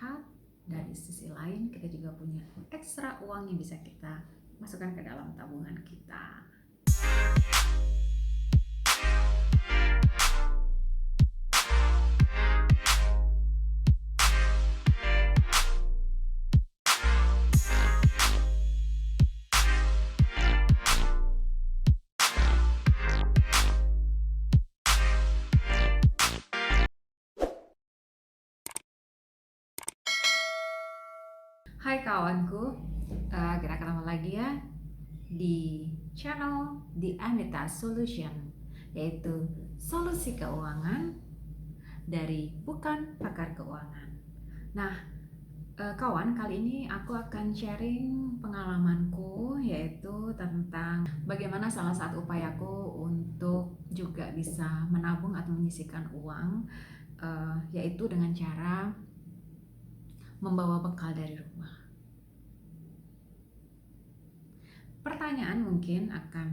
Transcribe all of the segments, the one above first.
sehat, dari sisi lain kita juga punya ekstra uang yang bisa kita masukkan ke dalam tabungan kita. Hai kawanku, kita ketemu lagi ya di channel The Anita Solution, yaitu solusi keuangan dari bukan pakar keuangan. Nah, kawan, kali ini aku akan sharing pengalamanku, yaitu tentang bagaimana salah satu upayaku untuk juga bisa menabung atau menyisihkan uang, yaitu dengan cara membawa bekal dari rumah. Pertanyaan mungkin akan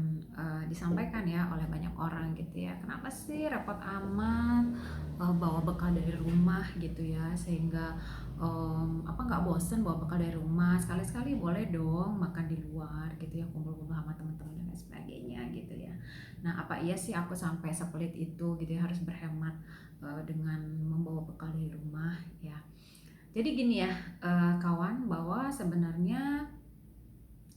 disampaikan ya oleh banyak orang gitu ya, kenapa sih repot amat bawa bekal dari rumah gitu ya, sehingga apa nggak bosen bawa bekal dari rumah, sekali-sekali boleh dong makan di luar gitu ya, kumpul-kumpul sama teman-teman dan lain sebagainya gitu ya. Nah, apa iya sih aku sampai sepelit itu gitu ya, harus berhemat dengan membawa bekal dari rumah ya. Jadi gini ya, kawan, bahwa sebenarnya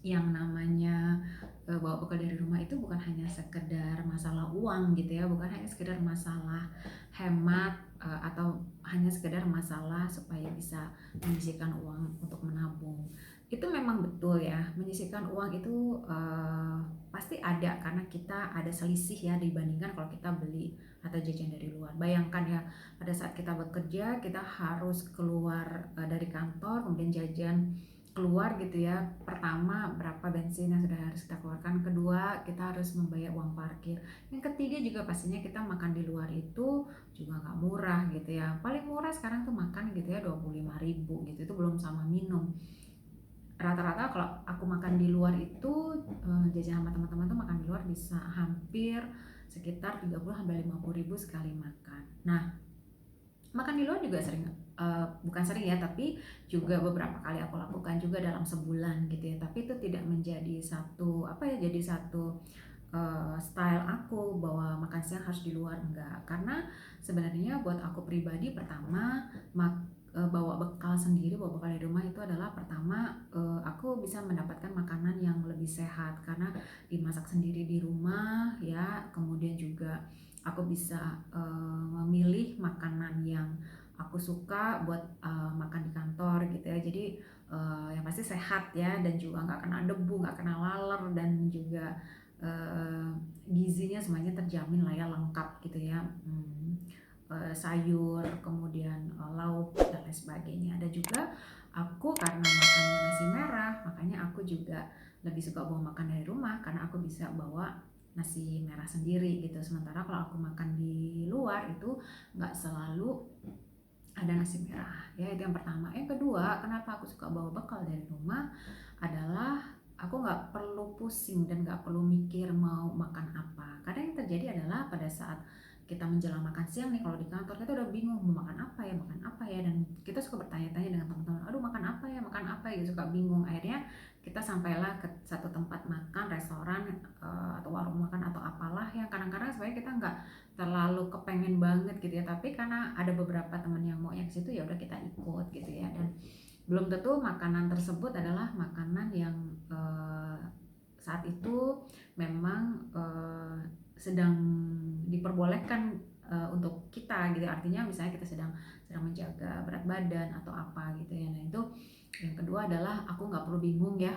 yang namanya bawa bekal dari rumah itu bukan hanya sekedar masalah uang gitu ya, bukan hanya sekedar masalah hemat atau hanya sekedar masalah supaya bisa menyisihkan uang untuk menabung. Itu memang betul ya, menyisihkan uang itu pasti ada karena kita ada selisih ya dibandingkan kalau kita beli atau jajan dari luar. Bayangkan ya, pada saat kita bekerja kita harus keluar dari kantor kemudian jajan keluar gitu ya. Pertama, berapa bensin yang sudah harus kita keluarkan, kedua kita harus membayar uang parkir, yang ketiga juga pastinya kita makan di luar itu juga nggak murah gitu ya. Paling murah sekarang tuh makan gitu ya 25.000 gitu, itu belum sama minum. Rata-rata kalau aku makan di luar itu jajan sama teman-teman tuh makan di luar bisa hampir sekitar 30-50 ribu sekali makan. Nah, makan di luar juga sering, bukan sering ya, tapi juga beberapa kali aku lakukan juga dalam sebulan gitu ya. Tapi itu tidak menjadi satu apa ya, jadi satu style aku bahwa makan siang harus di luar, enggak. Karena sebenarnya buat aku pribadi, pertama bawa bekal sendiri, bawa bekal dari rumah itu adalah pertama aku bisa mendapatkan makanan yang lebih sehat karena dimasak sendiri di rumah ya. Kemudian juga aku bisa memilih makanan yang aku suka buat makan di kantor gitu ya. Jadi yang pasti sehat ya, dan juga nggak kena debu, nggak kena laler, dan juga gizinya semuanya terjamin lah ya, lengkap gitu ya. Sayur, kemudian lauk dan lain sebagainya. Dan juga aku karena makannya nasi merah, makanya aku juga lebih suka bawa makan dari rumah karena aku bisa bawa nasi merah sendiri gitu. Sementara kalau aku makan di luar itu nggak selalu ada nasi merah ya. Itu yang pertama. Yang kedua, kenapa aku suka bawa bekal dari rumah adalah aku nggak perlu pusing dan nggak perlu mikir mau makan apa. Karena yang terjadi adalah pada saat kita menjelang makan siang nih, kalau di kantor kita udah bingung mau makan apa ya, dan kita suka bertanya-tanya dengan teman-teman, aduh makan apa ya, gitu, suka bingung. Akhirnya kita sampailah ke satu tempat makan, restoran atau warung makan atau apalah yang kadang-kadang sebenarnya kita nggak terlalu kepengen banget gitu ya, tapi karena ada beberapa teman yang mau yang situ ya udah kita ikut gitu ya. Dan belum tentu makanan tersebut adalah makanan yang saat itu memang sedang diperbolehkan untuk kita gitu. Artinya misalnya kita sedang menjaga berat badan atau apa gitu ya. Nah, itu yang kedua adalah aku nggak perlu bingung ya,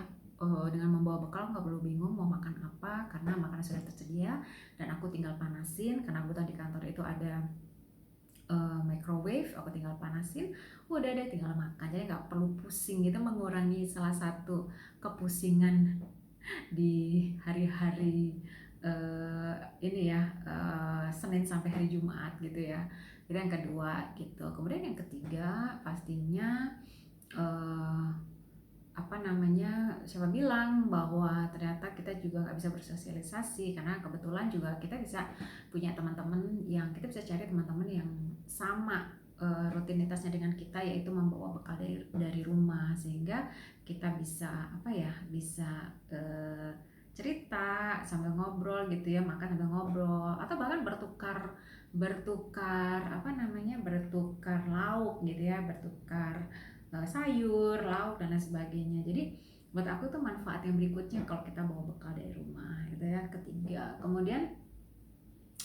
dengan membawa bekal nggak perlu bingung mau makan apa karena makanan sudah tersedia dan aku tinggal panasin. Karena kebetulan di kantor itu ada microwave, aku tinggal panasin, udah deh tinggal makan. Jadi nggak perlu pusing gitu, mengurangi salah satu kepusingan di hari-hari ini ya, Senin sampai hari Jumat gitu ya. Itu yang kedua gitu. Kemudian yang ketiga pastinya eh, apa namanya, siapa bilang bahwa ternyata kita juga nggak bisa bersosialisasi, karena kebetulan juga kita bisa punya teman-teman yang kita bisa cari teman-teman yang sama rutinitasnya dengan kita, yaitu membawa bekal dari rumah, sehingga kita bisa apa ya, bisa cerita sambil ngobrol gitu ya, makan sambil ngobrol, atau bahkan bertukar bertukar apa namanya, bertukar lauk gitu ya, bertukar sayur, lauk dan lain sebagainya. Jadi buat aku tuh manfaat yang berikutnya kalau kita bawa bekal dari rumah gitu ya. Ketiga, kemudian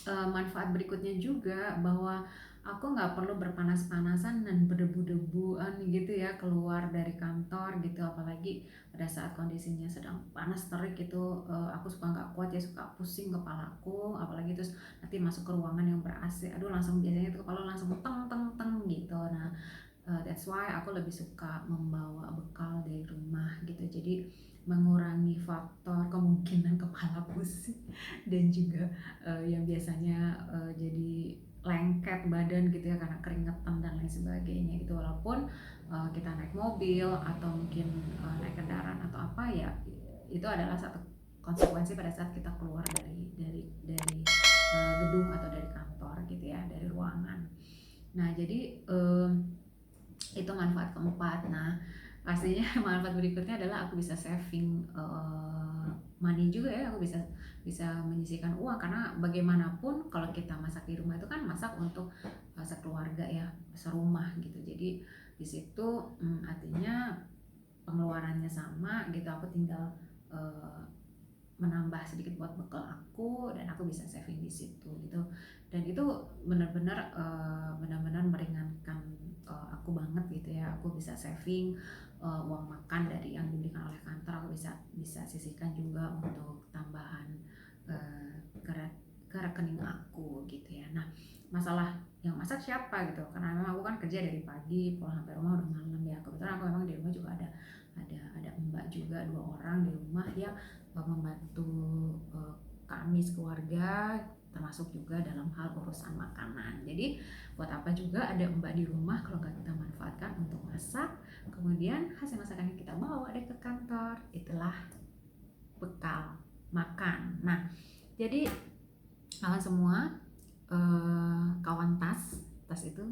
manfaat berikutnya juga bahwa aku nggak perlu berpanas-panasan dan berdebu-debuan gitu ya keluar dari kantor gitu, apalagi pada saat kondisinya sedang panas terik gitu. Aku suka nggak kuat ya, suka pusing kepalaku, apalagi terus nanti masuk ke ruangan yang ber AC, aduh langsung biasanya tuh kepala langsung teng teng teng gitu. Nah, that's why aku lebih suka membawa bekal dari rumah gitu, jadi mengurangi faktor kemungkinan kepala pusing dan juga yang biasanya jadi lengket badan gitu ya karena keringetan dan lain sebagainya gitu. Walaupun kita naik mobil atau mungkin naik kendaraan atau apa ya, itu adalah satu konsekuensi pada saat kita keluar dari gedung atau dari kantor gitu ya, dari ruangan. Nah, jadi itu manfaat keempat. Nah, pastinya manfaat berikutnya adalah aku bisa saving money juga ya, aku bisa bisa menyisihkan uang, karena bagaimanapun kalau kita masak di rumah itu kan masak untuk sekeluarga ya, serumah gitu. Jadi di situ artinya pengeluarannya sama gitu, aku tinggal menambah sedikit buat bekal aku dan aku bisa saving di situ gitu. Dan itu benar-benar benar-benar meringankan aku banget gitu ya. Aku bisa saving uang makan dari yang diberikan oleh kantor, aku bisa sisihkan juga untuk tambahan ke rekening aku gitu ya. Nah, masalah yang masak siapa gitu, karena memang aku kan kerja dari pagi pulang sampai rumah udah malam ya. Kebetulan aku memang di rumah juga ada mbak juga, 2 orang di rumah yang membantu kami sekeluarga, termasuk juga dalam hal urusan makanan. Jadi buat apa juga ada mbak di rumah kalau nggak kita manfaatkan untuk masak, kemudian hasil masakan yang kita bawa deh ke kantor, itulah bekal makan. Nah, jadi kawan semua, kawan tas itu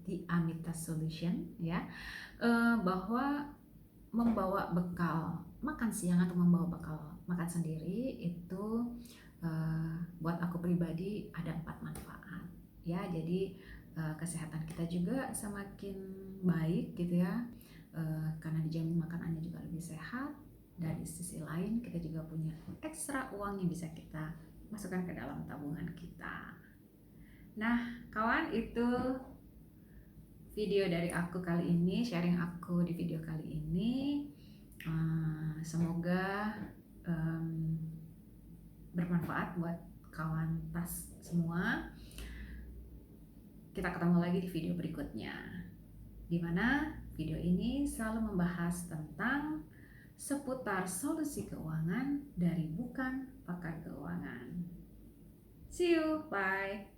di Amita Solution ya, bahwa membawa bekal makan siang atau membawa bekal makan sendiri itu buat aku pribadi ada 4 manfaat ya. Jadi kesehatan kita juga semakin baik gitu ya, karena dijamin makanannya juga lebih sehat. Dari sisi lain kita juga punya ekstra uang yang bisa kita masukkan ke dalam tabungan kita. Nah kawan, itu video dari aku kali ini, sharing aku di video kali ini. Semoga bermanfaat buat kawan tas semua. Kita ketemu lagi di video berikutnya, dimana video ini selalu membahas tentang seputar solusi keuangan dari bukan pakar keuangan. See you, bye.